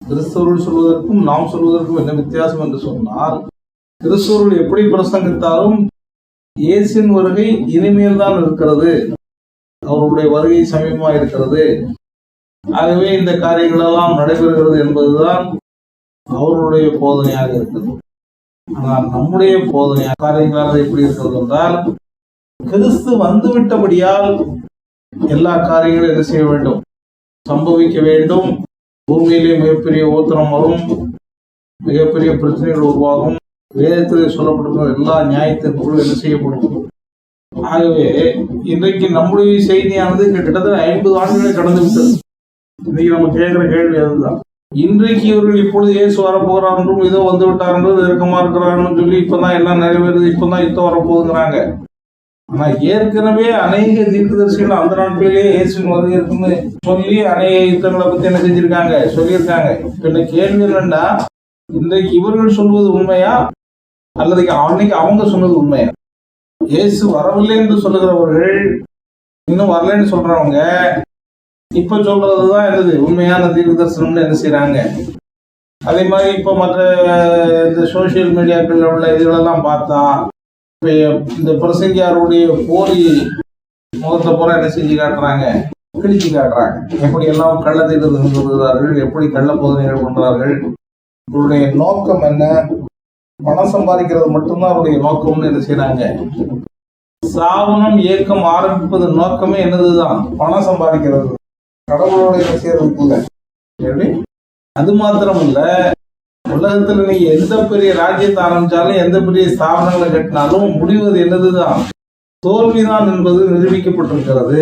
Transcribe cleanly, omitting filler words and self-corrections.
கிறிஸ்தவர்கள் சொல்வதற்கும் நாம் சொல்வதற்கும் என்ன வித்தியாசம் என்று சொன்னால், கிறிஸ்தவர்கள் எப்படி பிரசங்கித்தாலும் இயேசுவின் வருகை இனிமேல் தான் இருக்கிறது, அவருடைய வருகை சமீபமாக இருக்கிறது, ஆகவே இந்த காரியங்கள் எல்லாம் நடைபெறுகிறது என்பதுதான் அவருடைய போதனையாக இருக்கிறது. ஆனால் நம்முடைய போதனை காரியங்களாக எப்படி இருக்கிறது என்றால், கிறிஸ்து வந்துவிட்டபடியால் எல்லா காரியங்களும் என்ன செய்ய வேண்டும், சம்பவிக்க வேண்டும், பூமியிலே மிகப்பெரிய ஓத்திரம் வரும், மிகப்பெரிய பிரச்சனைகள் உருவாகும், வேதத்தில் சொல்லப்பட்டிருக்கிற எல்லா நியாயத்திற்குள்ளும் என்ன செய்யப்படும். ஆகவே இன்றைக்கு நம்முடைய செய்தியானது கிட்டத்தட்ட 50 ஆண்டுகளை கடந்து விட்டது. இன்னைக்கு நம்ம கேட்கிற கேள்வி அதுதான். இன்றைக்கு இவர்கள் இப்பொழுது இயேசு வரப்போகிறார் என்றும் இதோ வந்து விட்டார் என்றும் நெருக்கமா இருக்கிறார்கள் சொல்லி இப்பதான் எல்லாம் நிறைவேறுது, இப்பதான் யுத்தம் வரப்போகுதுங்கிறாங்க. ஆனா ஏற்கனவே அநேக தீர்க்கதரிசிகள் அந்த நாட்களிலேயே இயேசுவின் வருகை இருக்குன்னு சொல்லி அநேக யுத்தங்களை பத்தி என்ன செஞ்சிருக்காங்க, சொல்லியிருக்காங்க. இப்ப கேள்வி என்னன்னா, இன்றைக்கு இவர்கள் சொல்வது உண்மையா அல்லது அன்னைக்கு அவங்க சொன்னது உண்மையா? இயேசு வரவில்லை என்று சொல்லுகிறவர்கள், இன்னும் வரலன்னு சொல்றவங்க இப்ப சொல்றதுதான் என்னது உண்மையான தீர்க்க தரிசனம்னு என்ன செய்யறாங்க. அதே மாதிரி இப்ப மற்ற இந்த சோசியல் மீடியாக்கள் உள்ள இதுகளெல்லாம் பார்த்தா, இப்ப இந்த பிரசங்கியாருடைய போலி முகத்தை பூரா என்ன செஞ்சு காட்டுறாங்க, கிழிச்சு காட்டுறாங்க. எப்படி எல்லாம் கள்ள தீர்க்க சொல்கிறார்கள், எப்படி கள்ள போதனைகள் பண்றார்கள், இவருடைய நோக்கம் என்ன, பணம் சம்பாதிக்கிறது மட்டும்தான் அவருடைய நோக்கம்னு என்ன செய்யறாங்க. சாவனம் இயக்கம் ஆரம்பிப்பது நோக்கமே என்னதுதான், பணம் சம்பாதிக்கிறது, கடவுளோட என்ன செய்யறதுக்கு இல்லை. அது மாத்திரம் இல்ல, உலகத்துல நீ எந்த பெரிய ராஜ்யத்தை ஆரம்பிச்சாலும் எந்த பெரிய ஸ்தாபனங்களை கட்டினாலும் முடிவது என்னதுதான், தோல்விதான் என்பது நிரூபிக்கப்பட்டிருக்கிறது.